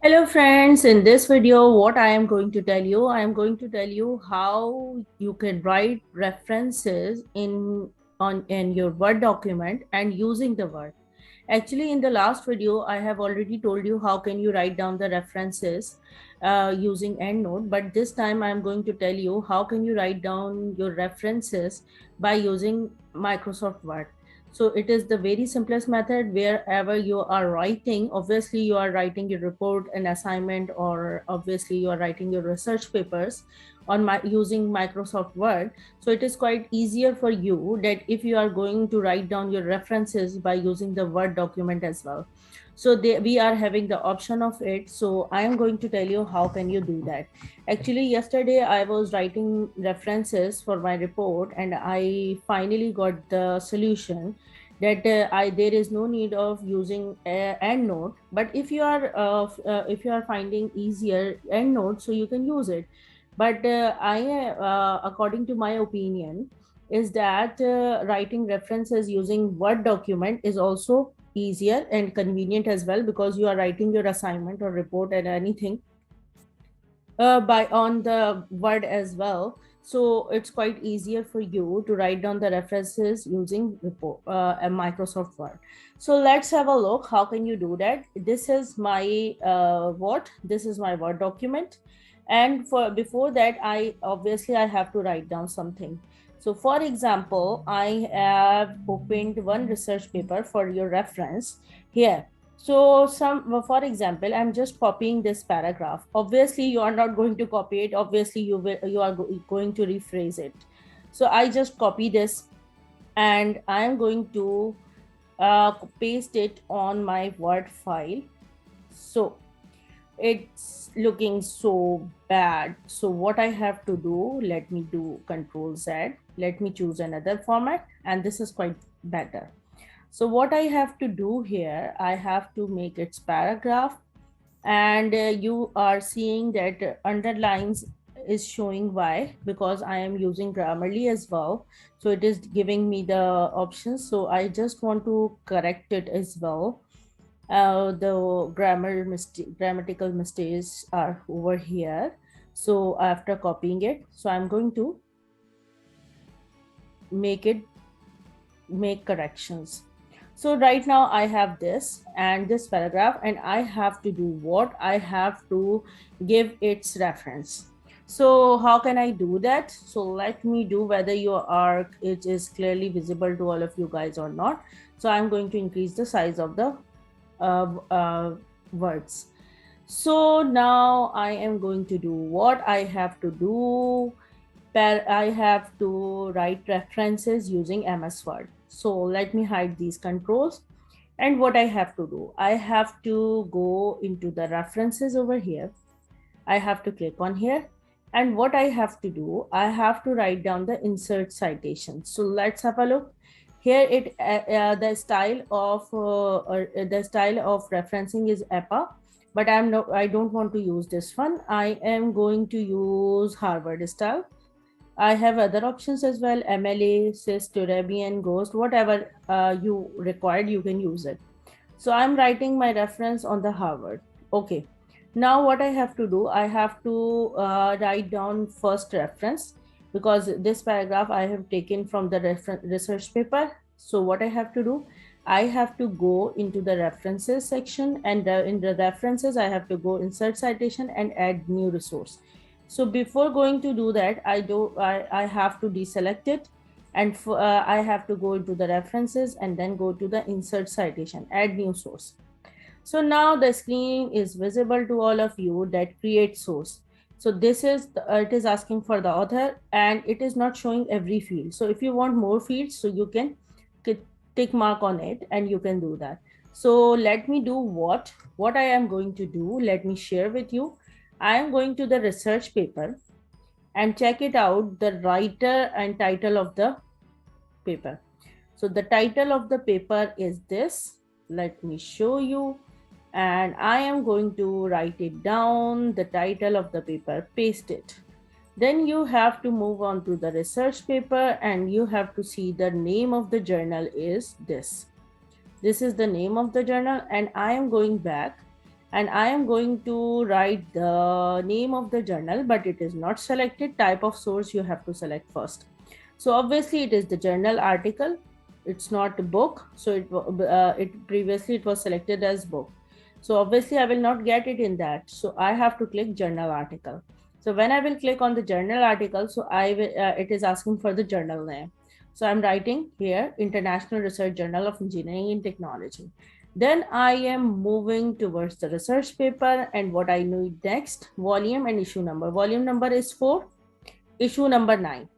Hello friends, in this video what I am going to tell you how you can write references in your Word document and using the Word. Actually, in the last video I have already told you how can you write down the references using EndNote, but this time I am going to tell you how can you write down your references by using Microsoft Word. So it is the very simplest method. Wherever you are writing, obviously you are writing your report, an assignment, or obviously you are writing your research papers on using Microsoft Word. So it is quite easier for you that if you are going to write down your references by using the Word document as well. So we are having the option of it. So I am going to tell you how can you do that. Actually, yesterday I was writing references for my report and I finally got the solution that there is no need of using EndNote. But if you are finding easier EndNote, so you can use it. But according to my opinion, is that writing references using Word document is also easier and convenient as well, because you are writing your assignment or report and anything by on the Word as well. So it's quite easier for you to write down the references using a Microsoft Word. So let's have a look. How can you do that? This is my this is my Word document, and for before that, I have to write down something. So for example, I have opened one research paper for your reference here. So for example, I'm just copying this paragraph. Obviously, you are not going to copy it. Obviously, you are going to rephrase it. So I just copy this, and I am going to paste it on my Word file. So it's looking so bad. So what I have to do, let me do Control Z. Let me choose another format, and this is quite better. So what I have to do here, I have to make its paragraph, and you are seeing that underlines is showing. Why? Because I am using Grammarly as well. So it is giving me the options. So I just want to correct it as well. The grammatical mistakes are over here. So after copying it, so I'm going to make it make corrections. So right now I have this and this paragraph, and I have to do what? I have to give its reference. So how can I do that? So let me do whether it is clearly visible to all of you guys or not. So I'm going to increase the size of the words. So now I am going to do what I have to do. I have to write references using MS Word. So let me hide these controls. And what I have to do, I have to go into the references over here. I have to click on here. And what I have to do, I have to write down the insert citation. So let's have a look. Here the style of referencing is EPA, but I don't want to use this one. I am going to use Harvard style. I have other options as well: MLA, CIS, Turabian, Ghost, whatever you required, you can use it. So I'm writing my reference on the Harvard. Okay. Now what I have to do, I have to write down first reference, because this paragraph I have taken from the research paper. So what I have to do, I have to go into the references section, and in the references, I have to go insert citation and add new resource. So before going to do that, I have to deselect it, and I have to go into the references and then go to the insert citation, add new source. So now the screen is visible to all of you, that create source. So this is it is asking for the author, and it is not showing every field. So if you want more fields, so you can tick mark on it and you can do that. So let me do what I am going to do. Let me share with you. I am going to the research paper and check it out, the writer and title of the paper. So the title of the paper is this. Let me show you. And I am going to write it down, the title of the paper, paste it. Then you have to move on to the research paper, and you have to see the name of the journal is this. This is the name of the journal, and I am going back, and I am going to write the name of the journal, but it is not selected. Type of source you have to select first. So obviously it is the journal article. It's not a book. So it previously it was selected as book. So obviously I will not get it in that. So I have to click journal article. So when I will click on the journal article, so I will, it is asking for the journal name. So I'm writing here International Research Journal of Engineering and Technology. Then I am moving towards the research paper, and what I need next, volume and issue number. Volume number is 4, issue number 9.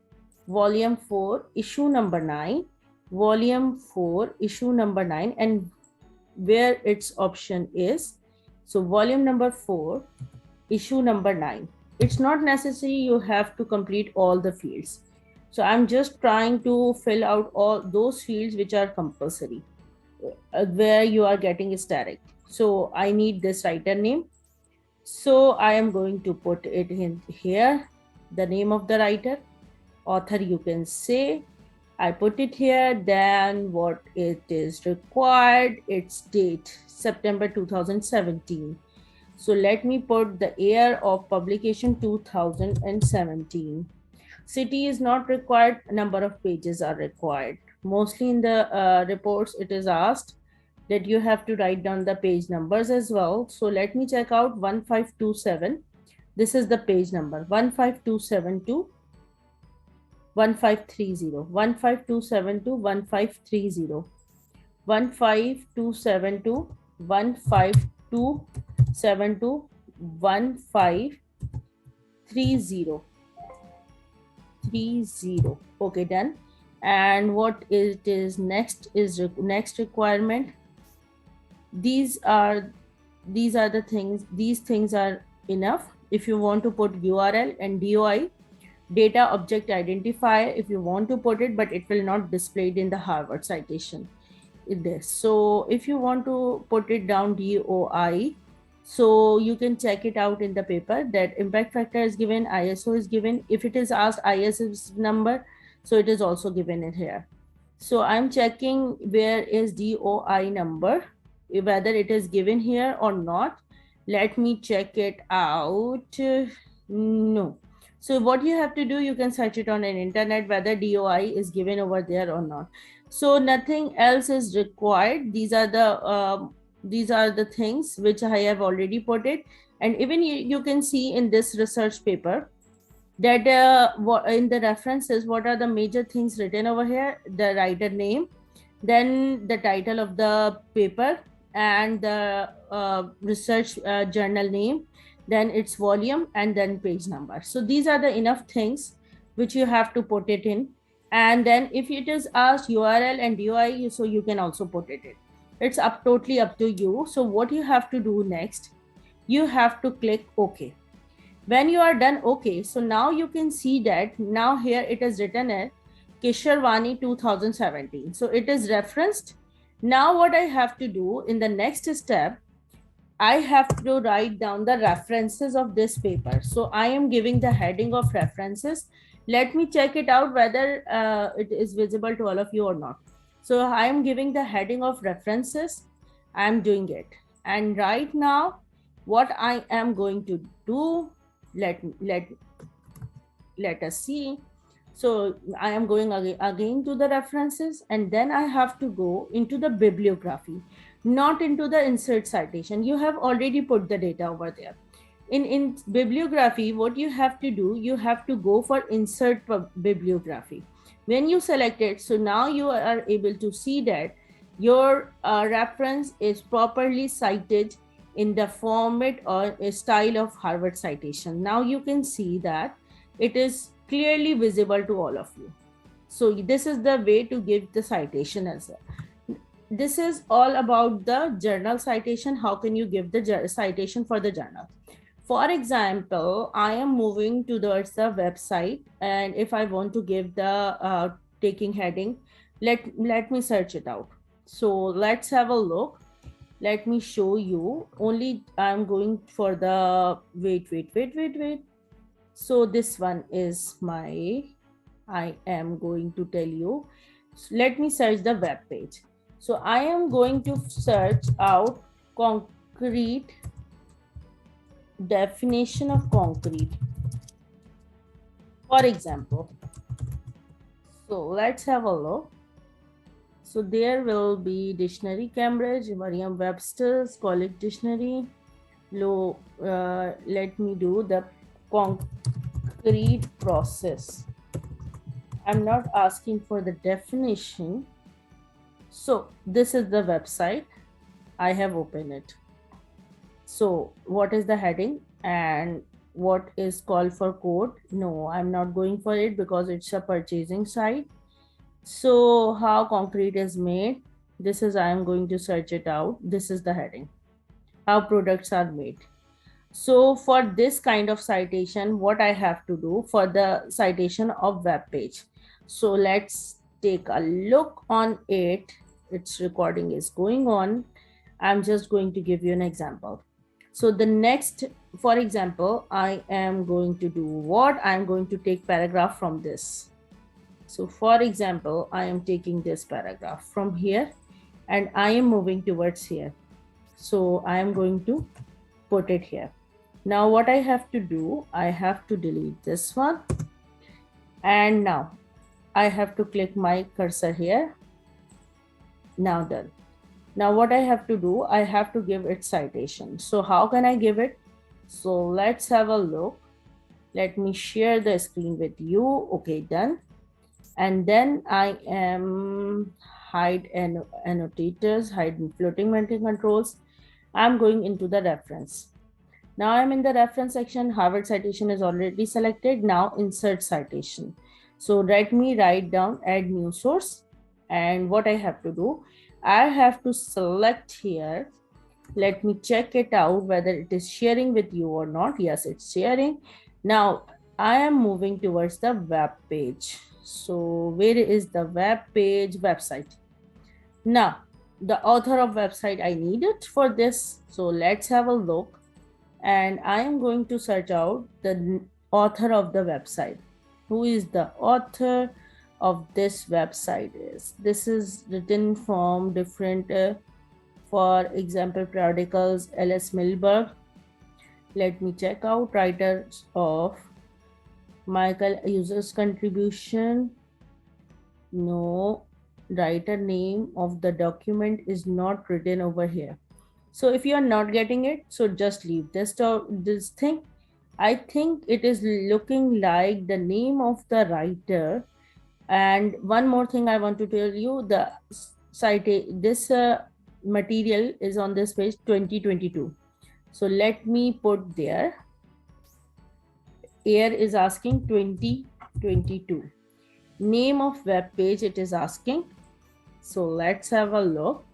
Volume 4, issue number 9. Volume 4, issue number 9, and where its option is. So volume number 4, issue number 9. It's not necessary you have to complete all the fields. So I'm just trying to fill out all those fields which are compulsory, where you are getting static. So I need this writer name. So I am going to put it in here, the name of the writer, author you can say. I put it here. Then what it is required, its date, September 2017. So let me put the year of publication 2017. City is not required, number of pages are required. Mostly in the reports it is asked that you have to write down the page numbers as well. So let me check out 1527. This is the page number 15272 1530 15272 1530 15272 15272 1530 30. Okay, done. And what it is next is next requirement. These are the things. These things are enough. If you want to put URL and DOI, data object identifier, if you want to put it, but it will not display it in the Harvard citation in this. So if you want to put it down DOI, so you can check it out in the paper that impact factor is given, ISO is given. If it is asked ISO number, so it is also given in here. So I'm checking where is DOI number, whether it is given here or not. Let me check it out. No. So what you have to do, you can search it on an internet whether DOI is given over there or not. So nothing else is required. These are the things which I have already put it. And even you can see in this research paper that in the references, what are the major things written over here: the writer name, then the title of the paper, and the research journal name, then its volume, and then page number. So these are the enough things which you have to put it in. And then if it is asked URL and DOI, so you can also put it in. It's totally up to you. So what you have to do next, you have to click OK. When you are done OK, so now you can see that now here it is written as Kesharwani 2017. So it is referenced. Now what I have to do in the next step, I have to write down the references of this paper. So I am giving the heading of references. Let me check it out whether it is visible to all of you or not. So I am giving the heading of references. I am doing it. And right now, what I am going to do, let us see. So I am going again to the references, and then I have to go into the bibliography, not into the insert citation. You have already put the data over there. In bibliography, what you have to do, you have to go for insert bibliography. When you select it, so now you are able to see that your reference is properly cited in the format or style of Harvard citation. Now you can see that it is clearly visible to all of you. So this is the way to give the citation as well. This is all about the journal citation. How can you give the citation for the journal? For example, I am moving towards the website, and if I want to give the taking heading, let me search it out. So let's have a look. Let me show you. Only I'm going for the wait. So this one is my, I am going to tell you. So let me search the web page. So I am going to search out concrete definition of concrete. For example, so let's have a look. So there will be dictionary Cambridge, Merriam-Webster's, College Dictionary. Let me do the concrete process. I'm not asking for the definition. So this is the website. I have opened it. So what is the heading and what is called for code? No, I'm not going for it because it's a purchasing site. So how concrete is made? This is, I am going to search it out. This is the heading. How products are made. So for this kind of citation, what I have to do for the citation of web page. So let's take a look on it. Its recording is going on. I'm just going to give you an example. So the next, for example, I am going to do what? I'm going to take paragraph from this. So for example, I am taking this paragraph from here and I am moving towards here. So I am going to put it here. Now what I have to do, I have to delete this one. And now I have to click my cursor here. Now done. Now what I have to do, I have to give it citation. So how can I give it? So let's have a look. Let me share the screen with you. Okay, done. And then I am hide annotators, hide floating mental controls. I'm going into the reference. Now I'm in the reference section. Harvard citation is already selected. Now insert citation. So let me write down add new source. And what I have to do, I have to select here. Let me check it out whether it is sharing with you or not. Yes, it's sharing. Now I am moving towards the web page. So where is the web page? Website. Now the author of website, I need it for this. So let's have a look. And I am going to search out the author of the website. Who is the author of this website? This is written from different, for example, periodicals, L.S. Milberg. Let me check out writers of Michael users contribution. No, writer name of the document is not written over here. So if you are not getting it, so just leave this thing. I think it is looking like the name of the writer. And one more thing I want to tell you, the site, this material is on this page 2022. So let me put there. Here is asking 2022. Name of web page it is asking. So let's have a look.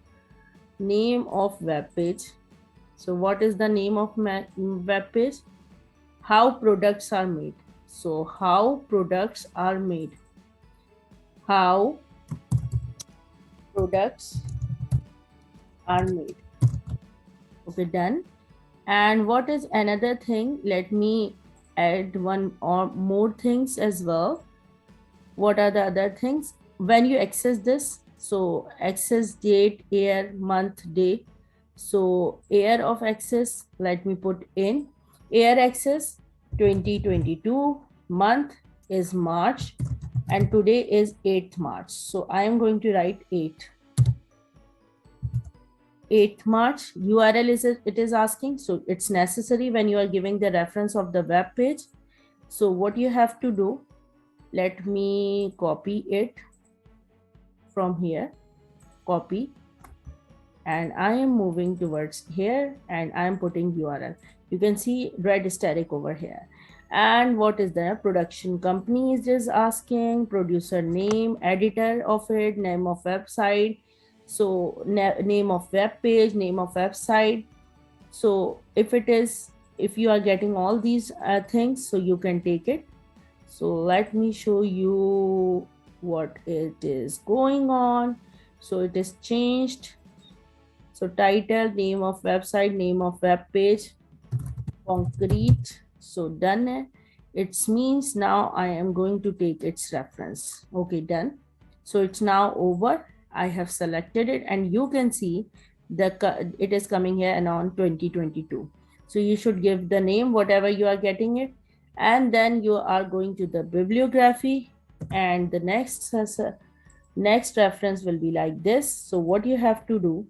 Name of web page. So what is the name of web page? How products are made. So how products are made. How products are made. Okay, done. And what is another thing? Let me add one or more things as well. What are the other things? When you access this, so access date, year, month, day. So year of access, let me put in year access 2022, month is March, and today is 8th March. So I am going to write 8th March. URL it is asking. So it's necessary when you are giving the reference of the web page. So what you have to do, let me copy it from here, copy, and I am moving towards here and I am putting URL. You can see red static over here. And what is the production company is just asking, producer name, editor of it, name of website. So name of web page, name of website. So if you are getting all these things, so you can take it. So let me show you what it is going on. So it is changed. So title, name of website, name of web page, concrete. So done. It means now I am going to take its reference. Okay, done. So it's now over. I have selected it and you can see it is coming here and on 2022. So you should give the name, whatever you are getting it. And then you are going to the bibliography, and the next reference will be like this. So what you have to do,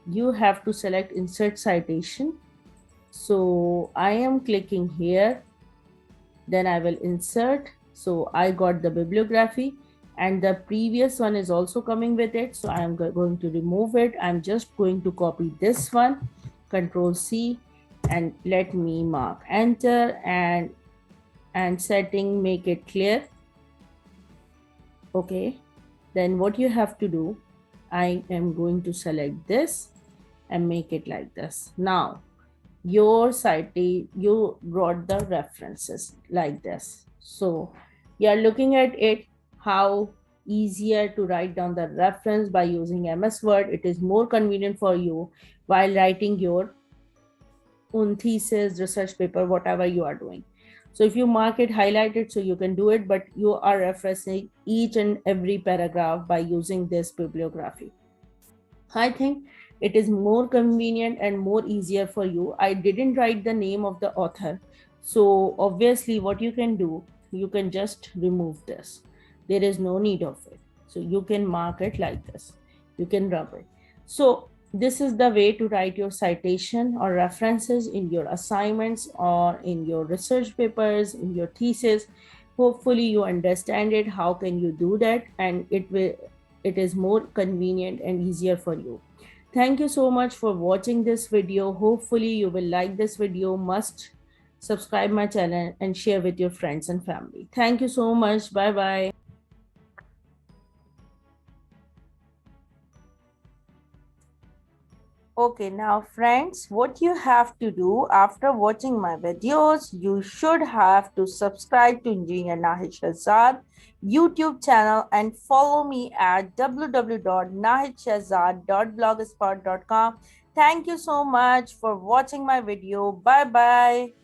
you have to select insert citation. So I am clicking here, then I will insert. So I got the bibliography, and the previous one is also coming with it. So I am going to remove it. I'm just going to copy this one, Control C, and let me mark enter, and setting, make it clear. Okay, then what you have to do, I am going to select this and make it like this. Now your site, you brought the references like this. So you are looking at it, how easier to write down the reference by using MS Word. It is more convenient for you while writing your own thesis, research paper, whatever you are doing. So if you mark it, highlight it, so you can do it, but you are referencing each and every paragraph by using this bibliography. I think it is more convenient and more easier for you. I didn't write the name of the author. So obviously what you can do, you can just remove this. There is no need of it. So you can mark it like this. You can rub it. So this is the way to write your citation or references in your assignments or in your research papers, in your thesis. Hopefully you understand it. How can you do that? And it is more convenient and easier for you. Thank you so much for watching this video. Hopefully you will like this video. Must subscribe my channel and share with your friends and family. Thank you so much. Bye bye. Okay, now friends, what you have to do after watching my videos, you should have to subscribe to Engineer Nahid Shahzad YouTube channel and follow me at www.nahidshahzad.blogspot.com. Thank you so much for watching my video. Bye bye.